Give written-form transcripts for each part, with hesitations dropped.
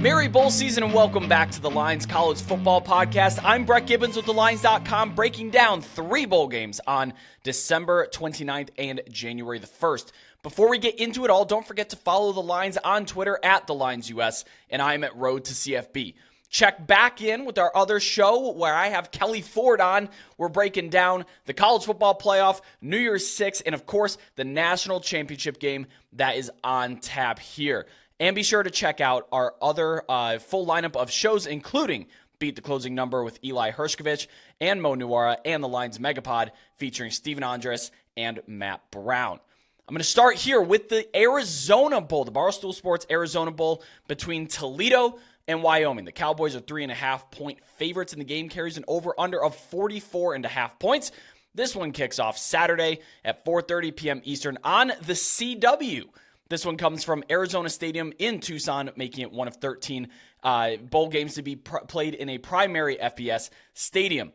Merry bowl season and welcome back to the Lines College Football Podcast. I'm Brett Gibbons with TheLines.com, breaking down 3 bowl games on December 29th and January the 1st. Before we get into it all, don't forget to follow The Lines on Twitter at TheLinesUS, and I'm at Road to CFB. Check back in with our other show where I have Kelley Ford on. We're breaking down the college football playoff, New Year's Six, and of course, the national championship game that is on tap here. And be sure to check out our other full lineup of shows, including Beat the Closing Number with Eli Hershkovich and Mo Nuara, and the Lines Megapod featuring Steven Andres and Matt Brown. I'm going to start here with the Arizona Bowl, the Barstool Sports Arizona Bowl between Toledo and Wyoming. The Cowboys are 3.5-point favorites in the game, carries an over-under of 44.5 points. This one kicks off Saturday at 4:30 p.m. Eastern on the CW. This one comes from Arizona Stadium in Tucson, making it one of 13 bowl games to be played in a primary FBS stadium.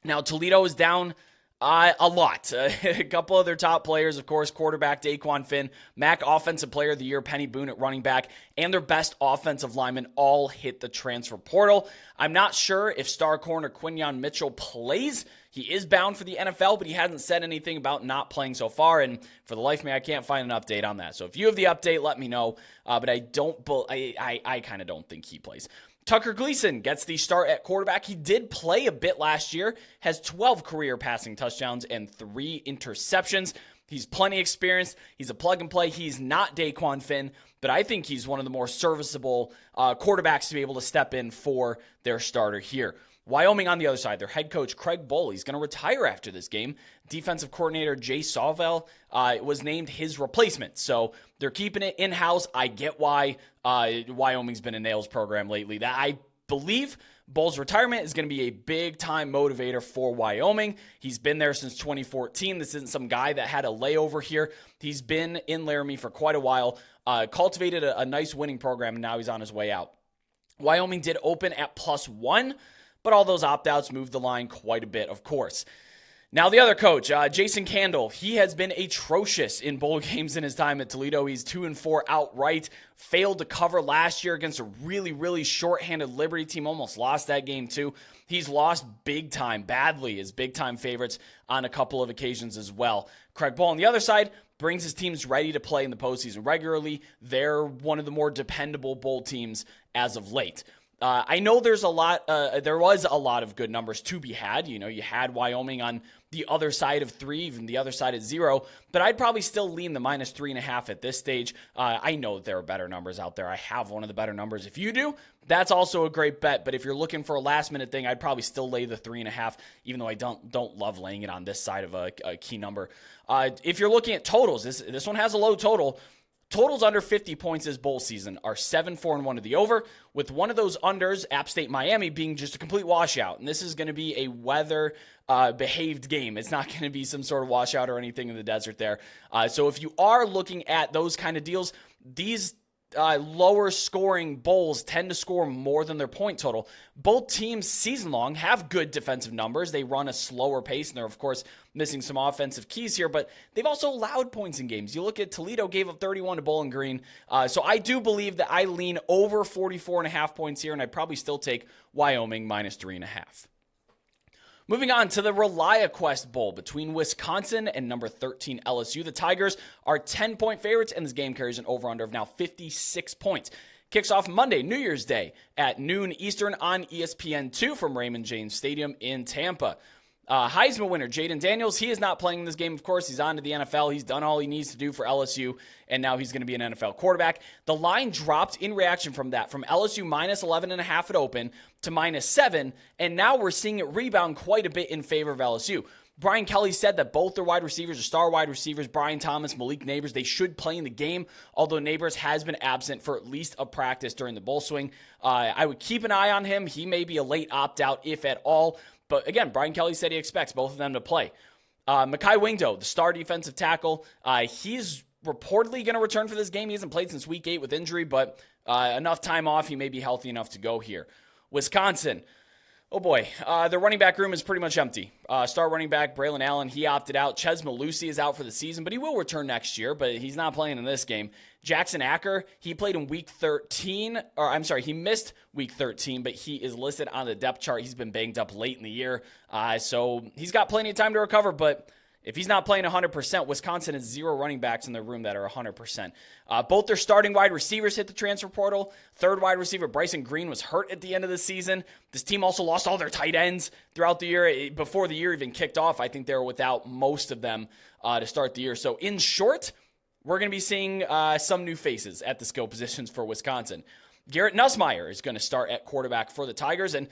Now, Toledo is down a lot. A couple of their top players, of course, quarterback Daquan Finn, MAC Offensive Player of the Year Penny Boone at running back, and their best offensive linemen all hit the transfer portal. I'm not sure if star corner Quinyon Mitchell plays. He is bound for the NFL, but he hasn't said anything about not playing so far, and for the life of me, I can't find an update on that. So if you have the update, let me know, but I kind of don't think he plays. Tucker Gleason gets the start at quarterback. He did play a bit last year, has 12 career passing touchdowns and 3 interceptions. He's plenty experienced. He's a plug-and-play. He's not Daquan Finn, but I think he's one of the more serviceable quarterbacks to be able to step in for their starter here. Wyoming on the other side, their head coach, Craig Bohl, he's going to retire after this game. Defensive coordinator Jay Sawvell was named his replacement. So they're keeping it in-house. I get why Wyoming's been a nails program lately. That I believe Bohl's retirement is going to be a big-time motivator for Wyoming. He's been there since 2014. This isn't some guy that had a layover here. He's been in Laramie for quite a while, cultivated a nice winning program, and now he's on his way out. Wyoming did open at +1. But all those opt-outs moved the line quite a bit, of course. Now the other coach, Jason Candle, he has been atrocious in bowl games in his time at Toledo. He's 2-4 outright, failed to cover last year against a really, really short-handed Liberty team, almost lost that game too. He's lost big time, badly, as big-time favorites on a couple of occasions as well. Craig Bohl on the other side brings his teams ready to play in the postseason regularly. They're one of the more dependable bowl teams as of late. I know there was a lot of good numbers to be had. You know, you had Wyoming on the other side of 3, even the other side at 0, but I'd probably still lean the -3.5 at this stage. I know that there are better numbers out there. I have one of the better numbers. If you do, that's also a great bet, but if you're looking for a last-minute thing, I'd probably still lay the 3.5, even though I don't love laying it on this side of a key number. If you're looking at totals, this one has a low total. Totals under 50 points this bowl season are 7-4-1 to the over, with one of those unders, App State Miami, being just a complete washout. And this is going to be a weather-behaved game. It's not going to be some sort of washout or anything in the desert there. So if you are looking at those kind of deals, these lower scoring bowls tend to score more than their point total. Both teams season long have good defensive numbers. They run a slower pace, and they're of course missing some offensive keys here, but they've also allowed points in games. You look at Toledo gave up 31 to Bowling Green. So I do believe that I lean over 44.5 points here, and I'd probably still take Wyoming -3.5. Moving on to the ReliaQuest Bowl between Wisconsin and number 13 LSU. The Tigers are 10-point favorites, and this game carries an over-under of now 56 points. Kicks off Monday, New Year's Day, at noon Eastern on ESPN2 from Raymond James Stadium in Tampa. Heisman winner Jaden Daniels, he is not playing in this game, of course. He's on to the NFL. He's done all he needs to do for LSU, and now he's going to be an NFL quarterback. The line dropped in reaction from that, from LSU -11.5 at open to -7, and now we're seeing it rebound quite a bit in favor of LSU. Brian Kelly said that both their wide receivers are star wide receivers, Brian Thomas, Malik Neighbors. They should play in the game, although Neighbors has been absent for at least a practice during the bowl swing. I would keep an eye on him. He may be a late opt-out, if at all. But again, Brian Kelly said he expects both of them to play. Mekhi Wingdo, the star defensive tackle, he's reportedly going to return for this game. He hasn't played since week 8 with injury, but enough time off. He may be healthy enough to go here. Wisconsin, Oh boy, the running back room is pretty much empty. Star running back Braylon Allen, he opted out. Ches Malusi is out for the season, but he will return next year, but he's not playing in this game. Jackson Acker, he played in week 13, he missed week 13, but he is listed on the depth chart. He's been banged up late in the year, so he's got plenty of time to recover, but if he's not playing 100%, Wisconsin has 0 running backs in their room that are 100%. Both their starting wide receivers hit the transfer portal. Third wide receiver Bryson Green was hurt at the end of the season. This team also lost all their tight ends throughout the year. Before the year even kicked off, I think they were without most of them to start the year. So in short, we're going to be seeing some new faces at the skill positions for Wisconsin. Garrett Nussmeier is going to start at quarterback for the Tigers, and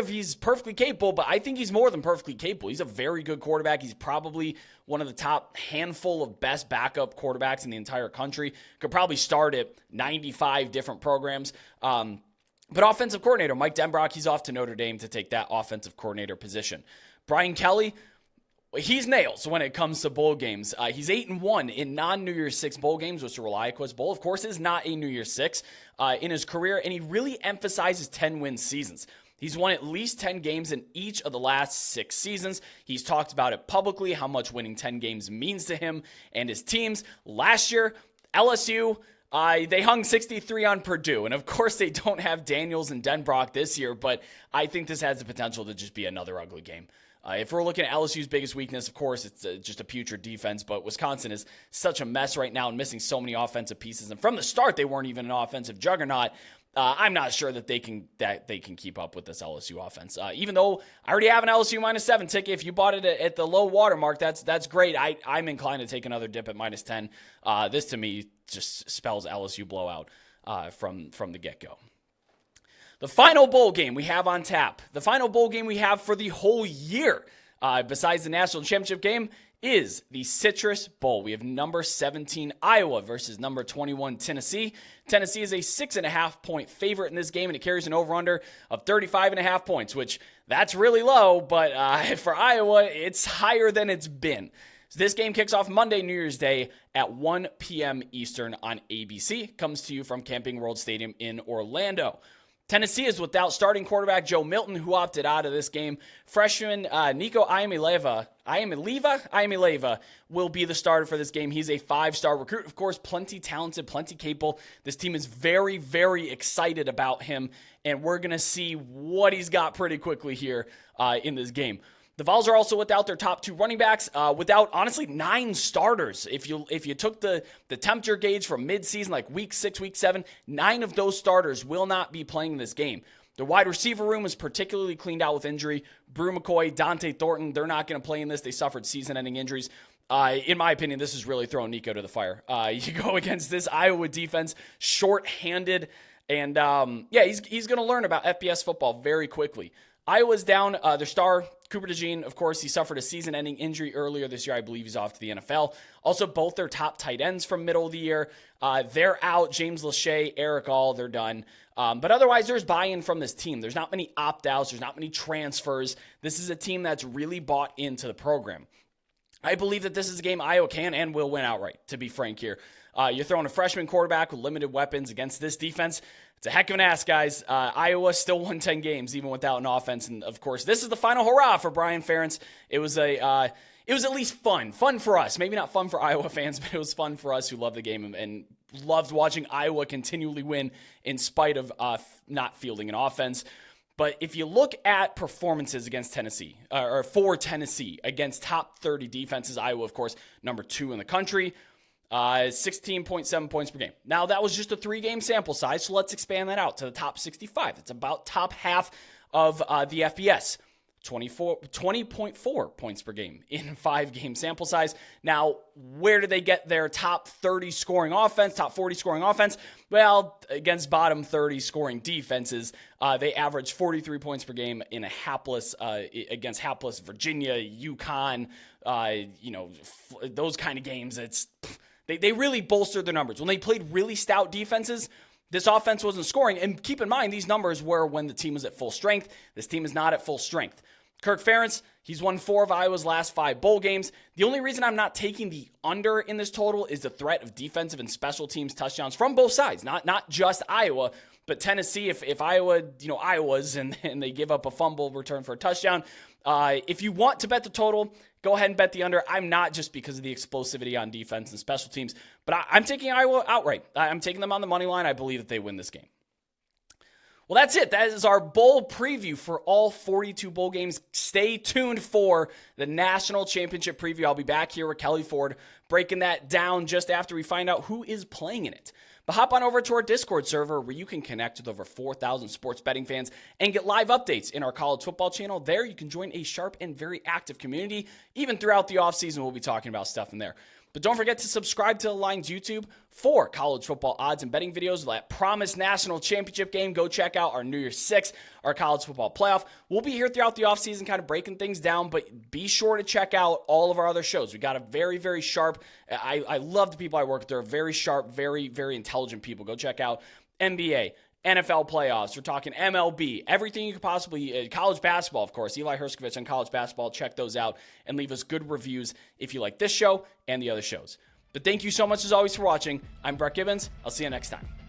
he's perfectly capable, but I think he's more than perfectly capable. He's a very good quarterback. He's probably one of the top handful of best backup quarterbacks in the entire country. Could probably start at 95 different programs. But offensive coordinator Mike Denbrock, he's off to Notre Dame to take that offensive coordinator position. Brian Kelly, he's nails when it comes to bowl games. He's 8-1 in non-New Year's Six bowl games, which the ReliaQuest Bowl, of course, is not a New Year's Six in his career, and he really emphasizes 10-win seasons. He's won at least 10 games in each of the last 6 seasons. He's talked about it publicly, how much winning 10 games means to him and his teams. Last year, LSU, they hung 63 on Purdue. And of course, they don't have Daniels and Denbrock this year, but I think this has the potential to just be another ugly game. If we're looking at LSU's biggest weakness, of course, it's just a putrid defense, but Wisconsin is such a mess right now and missing so many offensive pieces. And from the start, they weren't even an offensive juggernaut. I'm not sure that they can keep up with this LSU offense. Even though I already have an LSU -7 ticket, if you bought it at the low water mark, that's great. I'm inclined to take another dip at -10. This to me just spells LSU blowout from the get-go. The final bowl game we have on tap, the final bowl game we have for the whole year, besides the national championship game, is the Citrus Bowl. We have number 17 Iowa versus number 21 Tennessee. Tennessee is a 6.5-point favorite in this game, and it carries an over-under of 35.5 points, which that's really low, but for Iowa, it's higher than it's been. So this game kicks off Monday, New Year's Day at 1 p.m. Eastern on ABC. Comes to you from Camping World Stadium in Orlando. Tennessee is without starting quarterback Joe Milton, who opted out of this game. Freshman Nico Iamileva will be the starter for this game. He's a 5-star recruit. Of course, plenty talented, plenty capable. This team is very, very excited about him, and we're going to see what he's got pretty quickly here in this game. The Vols are also without their top 2 running backs, without, honestly, 9 starters. If you took the temperature gauge from midseason, like week 6, week 7, 9 of those starters will not be playing in this game. The wide receiver room is particularly cleaned out with injury. Brew McCoy, Dante Thornton, they're not going to play in this. They suffered season-ending injuries. In my opinion, this is really throwing Nico to the fire. You go against this Iowa defense, short-handed, and he's going to learn about FBS football very quickly. Iowa's down their star, Cooper DeJean. Of course, he suffered a season-ending injury earlier this year. I believe he's off to the NFL. Also, both their top tight ends from middle of the year, they're out. James Lachey, Eric All, they're done. But otherwise, there's buy-in from this team. There's not many opt-outs. There's not many transfers. This is a team that's really bought into the program. I believe that this is a game Iowa can and will win outright, to be frank here. You're throwing a freshman quarterback with limited weapons against this defense. It's a heck of an ask, guys. Iowa still won 10 games, even without an offense. And, of course, this is the final hurrah for Brian Ferentz. It was at least fun. Fun for us. Maybe not fun for Iowa fans, but it was fun for us who love the game and loved watching Iowa continually win in spite of not fielding an offense. But if you look at performances against Tennessee, or for Tennessee, against top 30 defenses, Iowa, of course, number 2 in the country, 16.7 points per game. Now, that was just a 3-game sample size, so let's expand that out to the top 65. It's about top half of the FBS. 20.4 points per game in a 5-game sample size. Now, where do they get their top 30 scoring offense, top 40 scoring offense? Well, against bottom 30 scoring defenses, they average 43 points per game in a hapless against hapless Virginia, UConn, those kind of games. They really bolstered their numbers. When they played really stout defenses, this offense wasn't scoring. And keep in mind, these numbers were when the team was at full strength. This team is not at full strength. Kirk Ferentz, he's won 4 of Iowa's last 5 bowl games. The only reason I'm not taking the under in this total is the threat of defensive and special teams touchdowns from both sides, not just Iowa, but Tennessee. If Iowa, Iowa's and they give up a fumble return for a touchdown, if you want to bet the total, go ahead and bet the under. I'm not, just because of the explosivity on defense and special teams, but I'm taking Iowa outright. I'm taking them on the money line. I believe that they win this game. Well, that's it. That is our bowl preview for all 42 bowl games. Stay tuned for the national championship preview. I'll be back here with Kelley Ford breaking that down just after we find out who is playing in it. But hop on over to our Discord server where you can connect with over 4,000 sports betting fans and get live updates in our college football channel. There you can join a sharp and very active community. Even throughout the offseason, we'll be talking about stuff in there. But don't forget to subscribe to the Lines YouTube for college football odds and betting videos. That promised national championship game, go check out our New Year's 6, our college football playoff. We'll be here throughout the offseason kind of breaking things down, but be sure to check out all of our other shows. We got a very, very sharp, I love the people I work with. They're very sharp, very, very intelligent people. Go check out NBA, NFL playoffs. We're talking MLB, everything you could possibly, college basketball, of course. Eli Herskovich on college basketball. Check those out and leave us good reviews if you like this show and the other shows. But thank you so much as always for watching. I'm Brett Gibbons. I'll see you next time.